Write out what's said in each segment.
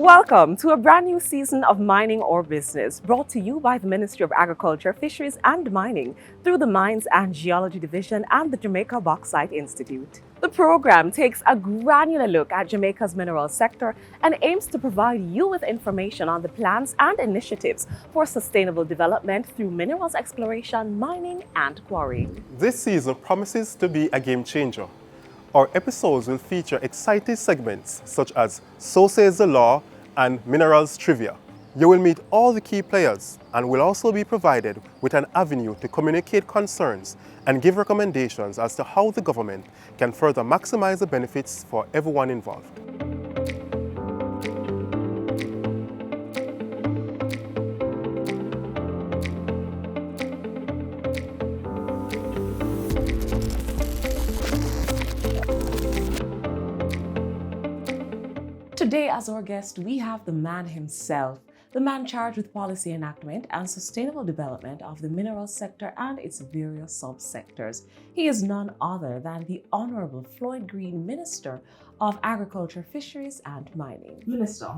Welcome to a brand new season of Mining or Business, brought to you by the Ministry of Agriculture, Fisheries and Mining through the Mines and Geology Division and the Jamaica Bauxite Institute. The program takes a granular look at Jamaica's mineral sector and aims to provide you with information on the plans and initiatives for sustainable development through minerals exploration, mining and quarrying. This season promises to be a game changer. Our episodes will feature exciting segments such as So Says the Law and Minerals Trivia. You will meet all the key players and will also be provided with an avenue to communicate concerns and give recommendations as to how the government can further maximize the benefits for everyone involved. Today, as our guest, we have the man himself, the man charged with policy enactment and sustainable development of the mineral sector and its various subsectors. He is none other than the Honorable Floyd Green, Minister of Agriculture, Fisheries and Mining. Minister,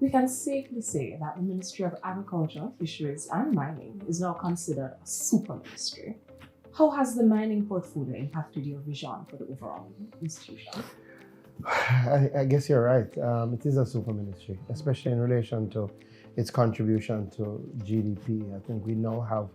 we can safely say that the Ministry of Agriculture, Fisheries and Mining is now considered a super ministry. How has the mining portfolio impacted your vision for the overall institution? I guess you're right. It is a super ministry, especially in relation to its contribution to GDP. I think we now have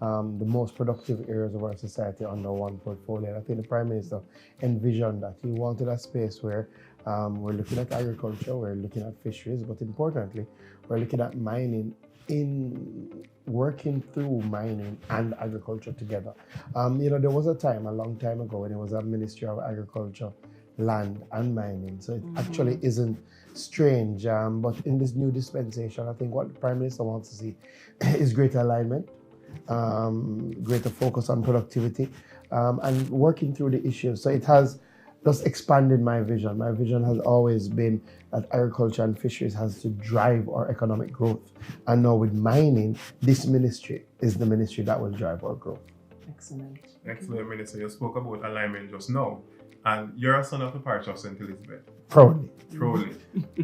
the most productive areas of our society under one portfolio. I think the Prime Minister envisioned that. He wanted a space where we're looking at agriculture, we're looking at fisheries, but importantly, we're looking at mining in working through mining and agriculture together. There was a time, a long time ago, when it was a Ministry of Agriculture, Land and Mining. So it actually isn't strange. But in this new dispensation, I think what the Prime Minister wants to see is greater alignment, greater focus on productivity, and working through the issues. So it has just expanded my vision. My vision has always been that agriculture and fisheries has to drive our economic growth. And now with mining, this ministry is the ministry that will drive our growth. Excellent. Excellent, Minister. You spoke about alignment just now. And you're a son of the parish of St. Elizabeth. Proudly.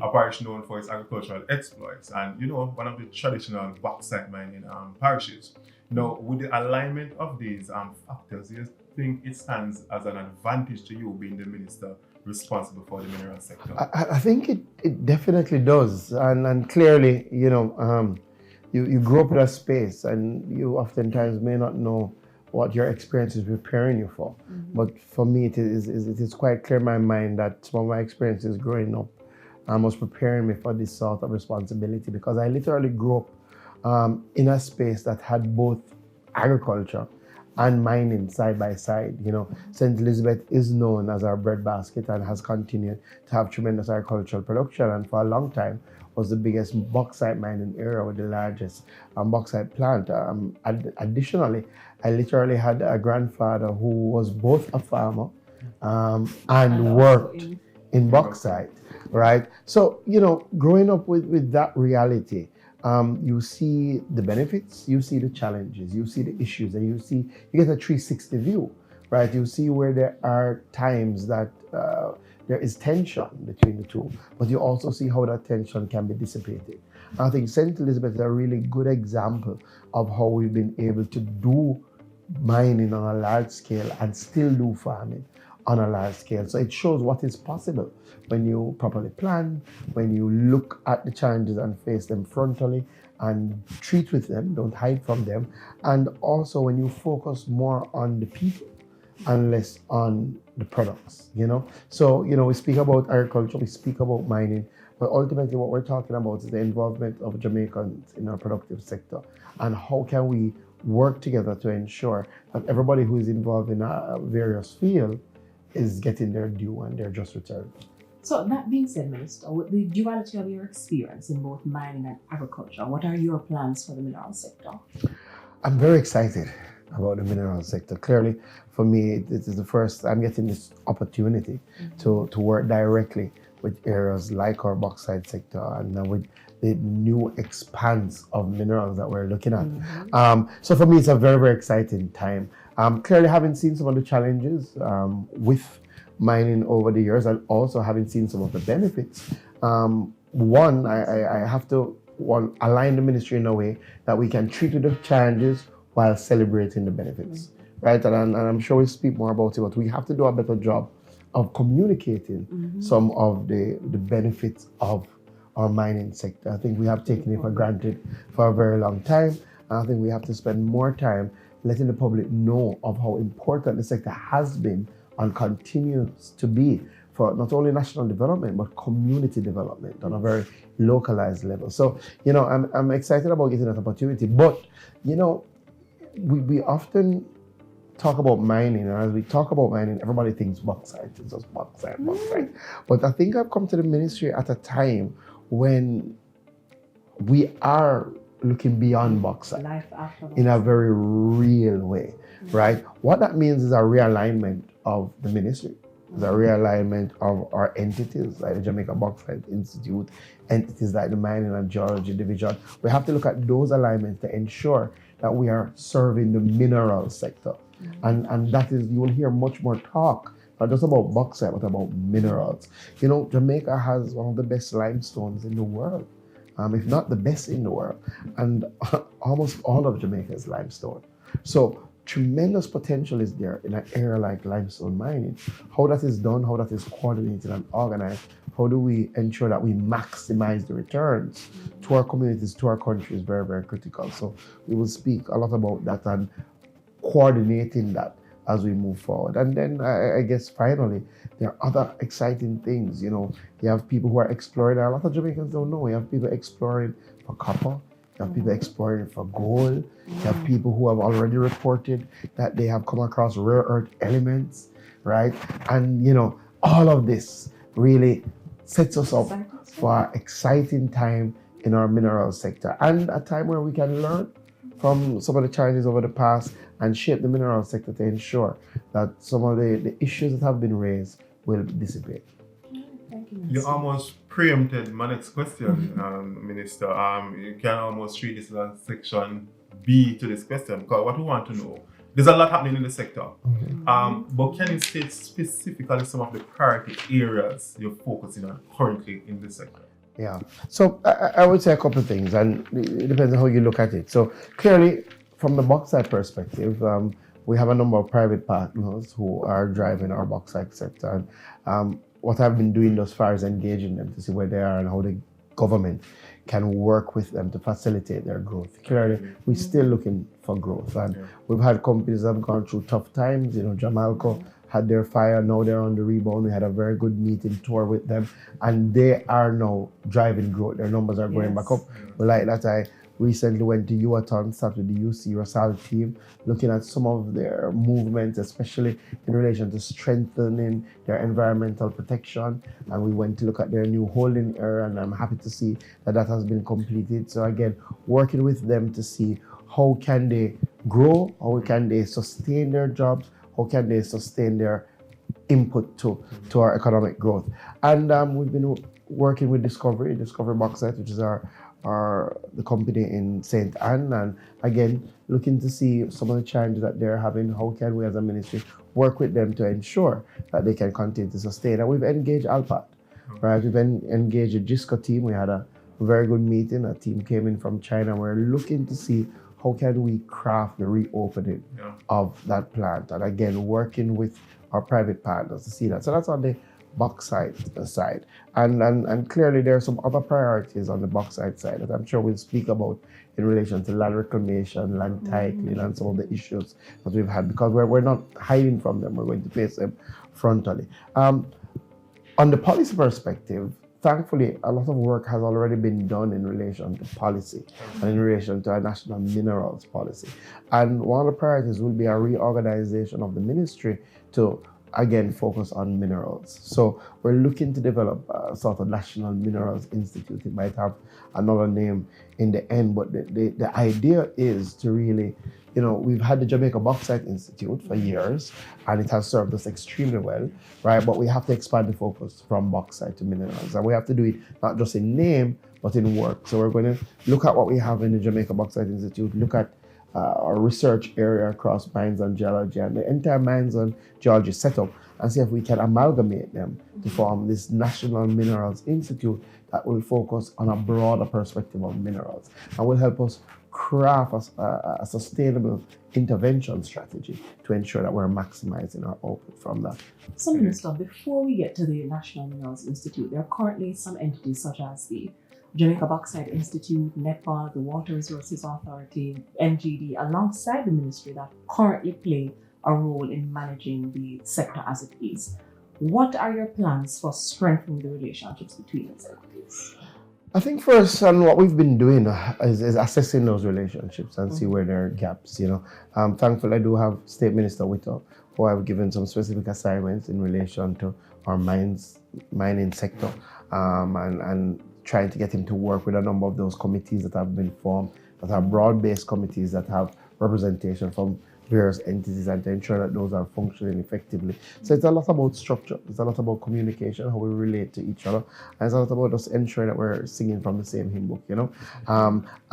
A parish known for its agricultural exploits and, one of the traditional bauxite mining parishes. Now, with the alignment of these factors, do you think it stands as an advantage to you being the minister responsible for the mineral sector? I think it definitely does. And clearly, you grow up in a space and you oftentimes may not know what your experience is preparing you for. But for me, it is quite clear in my mind that some of my experiences growing up was preparing me for this sort of responsibility, because I literally grew up in a space that had both agriculture and mining side by side. St. Elizabeth is known as our breadbasket and has continued to have tremendous agricultural production, and for a long time was the biggest bauxite mining area with the largest bauxite plant. Additionally, I literally had a grandfather who was both a farmer and worked in bauxite, right? So, growing up with that reality, you see the benefits, you see the challenges, you see the issues, and you get a 360 view, right? You see where there are times that there is tension between the two, but you also see how that tension can be dissipated. I think St. Elizabeth is a really good example of how we've been able to do mining on a large scale and still do farming on a large scale. So it shows what is possible when you properly plan, when you look at the challenges and face them frontally and treat with them, don't hide from them, and also when you focus more on the people and less on the products, So, we speak about agriculture, we speak about mining, but ultimately what we're talking about is the involvement of Jamaicans in our productive sector, and how can we work together to ensure that everybody who is involved in a various field is getting their due and their just return. So that being said, Minister, with the duality of your experience in both mining and agriculture, what are your plans for the mineral sector? I'm very excited about the mineral sector. Clearly, for me, it is the first I'm getting this opportunity to work directly with areas like our bauxite sector and with the new expanse of minerals that we're looking at. So for me, it's a very, very exciting time. Clearly, having seen some of the challenges with mining over the years and also having seen some of the benefits, one, I have to align the ministry in a way that we can treat the challenges while celebrating the benefits, right? And I'm sure we'll speak more about it, but we have to do a better job of communicating some of the benefits of our mining sector. I think we have taken it for granted for a very long time, and I think we have to spend more time letting the public know of how important the sector has been and continues to be for not only national development, but community development on a very localized level. So, I'm excited about getting that opportunity. But, we often talk about mining, and as we talk about mining, everybody thinks bauxite. It's just bauxite, bauxite. But I think I've come to the ministry at a time when we are looking beyond bauxite Life after in a very real way, right? What that means is a realignment of the ministry, the realignment of our entities like the Jamaica Bauxite Institute, entities like the Mines and Geology Division. We have to look at those alignments to ensure that we are serving the mineral sector. And that is, you will hear much more talk, not just about bauxite, but about minerals. Jamaica has one of the best limestones in the world, if not the best in the world. And almost all of Jamaica is limestone. So tremendous potential is there in an area like limestone mining. How that is done, how that is coordinated and organized, how do we ensure that we maximize the returns to our communities, to our country is very, very critical. So we will speak a lot about that and coordinating that as we move forward. And then I guess finally, there are other exciting things. You have people who are exploring, a lot of Jamaicans don't know, you have people exploring for copper, you have people exploring for gold, you have people who have already reported that they have come across rare earth elements, right? And all of this really sets us up for an exciting time in our mineral sector, and a time where we can learn from some of the challenges over the past and shape the mineral sector to ensure that some of the issues that have been raised will dissipate. Thank you. You almost preempted my next question, Minister. You can almost treat this as section B to this question, because what we want to know, there's a lot happening in the sector. But can you state specifically some of the priority areas you're focusing on currently in the sector? Yeah. So I would say a couple of things, and it depends on how you look at it. So clearly, from the bauxite perspective, we have a number of private partners who are driving our bauxite sector. And what I've been doing thus far is engaging them to see where they are and how the government can work with them to facilitate their growth. Clearly, we're still looking for growth. And we've had companies that have gone through tough times. Jamalco had their fire, now they're on the rebound. We had a very good meeting tour with them, and they are now driving growth. Their numbers are going back up. But like that, I recently went to Uaton, sat with the UC Rosal team, looking at some of their movements, especially in relation to strengthening their environmental protection. And we went to look at their new holding area, and I'm happy to see that that has been completed. So again, working with them to see how can they grow, how can they sustain their jobs, how can they sustain their input to our economic growth. And we've been working with Discovery Bauxite, which is the company in St. Anne, and again, looking to see some of the challenges that they're having. How can we as a ministry work with them to ensure that they can continue to sustain? And we've engaged Alpat, right? We've engaged the GISCO team. We had a very good meeting. A team came in from China. We're looking to see how can we craft the reopening of that plant, and again, working with our private partners to see that. So that's on the bauxite side. And clearly there are some other priorities on the bauxite side that I'm sure we'll speak about in relation to land reclamation, land titling, and some of the issues that we've had, because we're not hiding from them. We're going to face them frontally. On the policy perspective, thankfully, a lot of work has already been done in relation to policy and in relation to our national minerals policy. And one of the priorities will be a reorganization of the ministry to, again, focus on minerals. So we're looking to develop a sort of National Minerals Institute. It might have another name in the end, but the idea is to really, we've had the Jamaica Bauxite Institute for years, and it has served us extremely well, right? But we have to expand the focus from bauxite to minerals, and we have to do it not just in name, but in work. So we're going to look at what we have in the Jamaica Bauxite Institute, look at our research area across Mines and Geology and the entire Mines and Geology setup, and see if we can amalgamate them to form this National Minerals Institute that will focus on a broader perspective of minerals and will help us craft a sustainable intervention strategy to ensure that we're maximizing our output from that. So, Minister, before we get to the National Minerals Institute, there are currently some entities such as the Jamaica Bauxite Institute, NEPA, the Water Resources Authority, NGD, alongside the ministry that currently play a role in managing the sector as it is. What are your plans for strengthening the relationships between these entities? I think first, and what we've been doing is assessing those relationships and see where there are gaps. Thankfully, I do have State Minister Whittle, who I've given some specific assignments in relation to our mining sector, and trying to get him to work with a number of those committees that have been formed, that are broad-based committees that have representation from various entities, and to ensure that those are functioning effectively. So it's a lot about structure, it's a lot about communication, how we relate to each other, and it's a lot about us ensuring that we're singing from the same hymn book,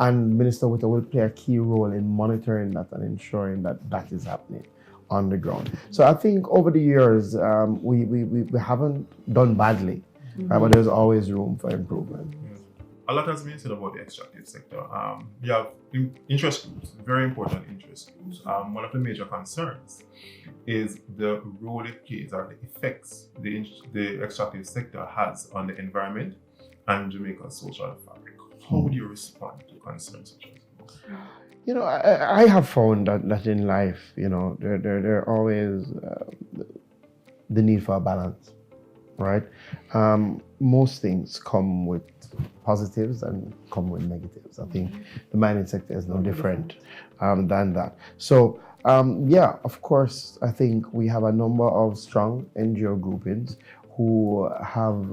And Minister Whittle will play a key role in monitoring that and ensuring that that is happening on the ground. So I think over the years, we haven't done badly, right? But there's always room for improvement. A lot has been said about the extractive sector. You have interest groups, very important interest groups. One of the major concerns is the role it plays or the effects the extractive sector has on the environment and Jamaica's social fabric. How would you respond to concerns such as this? I have found that in life, there always the need for a balance, right? Most things come with positives and come with negatives. I think the mining sector is no different than that. So, of course, I think we have a number of strong NGO groupings who have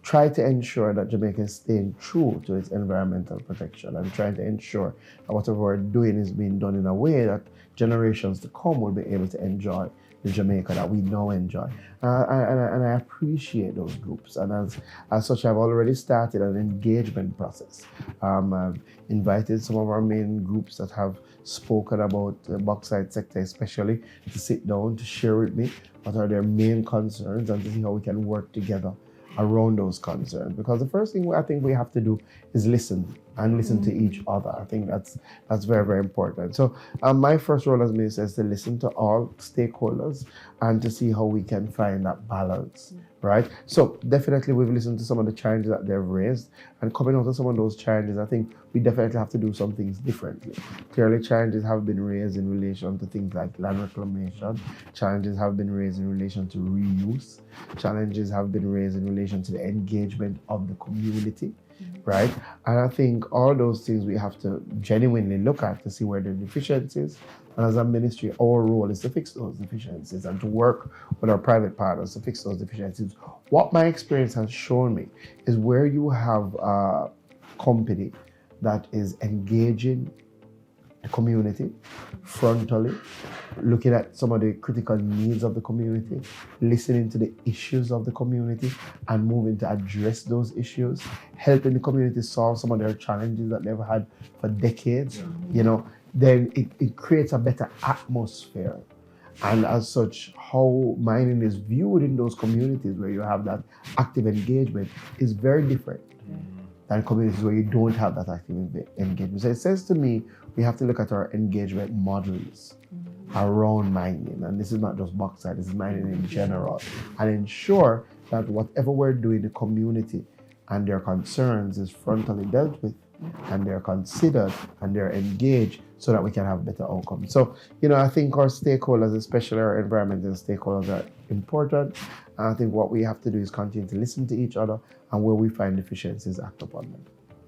tried to ensure that Jamaica is staying true to its environmental protection and trying to ensure that whatever we're doing is being done in a way that generations to come will be able to enjoy the Jamaica that we now enjoy. And I appreciate those groups. And as such, I've already started an engagement process. I've invited some of our main groups that have spoken about the bauxite sector especially to sit down, to share with me what are their main concerns and to see how we can work together around those concerns. Because the first thing I think we have to do is listen and listen to each other. I think that's very, very important. So my first role as minister is to listen to all stakeholders and to see how we can find that balance, right? So definitely we've listened to some of the challenges that they've raised, and coming out of some of those challenges, I think we definitely have to do some things differently. Clearly challenges have been raised in relation to things like land reclamation, challenges have been raised in relation to reuse, challenges have been raised in relation to the engagement of the community, right? And I think all those things we have to genuinely look at to see where the deficiencies, and as a ministry, our role is to fix those deficiencies and to work with our private partners to fix those deficiencies. What my experience has shown me is where you have a company that is engaging the community frontally, looking at some of the critical needs of the community, listening to the issues of the community and moving to address those issues, helping the community solve some of their challenges that they've had for decades, then it creates a better atmosphere. And as such, how mining is viewed in those communities where you have that active engagement is very different than communities where you don't have that active engagement. So it says to me, we have to look at our engagement models around mining. And this is not just bauxite, this is mining in general. And ensure that whatever we're doing, the community and their concerns is frontally dealt with, and they're considered and they're engaged so that we can have better outcomes. So, I think our stakeholders, especially our environmental stakeholders, are important. And I think what we have to do is continue to listen to each other, and where we find deficiencies, act upon them.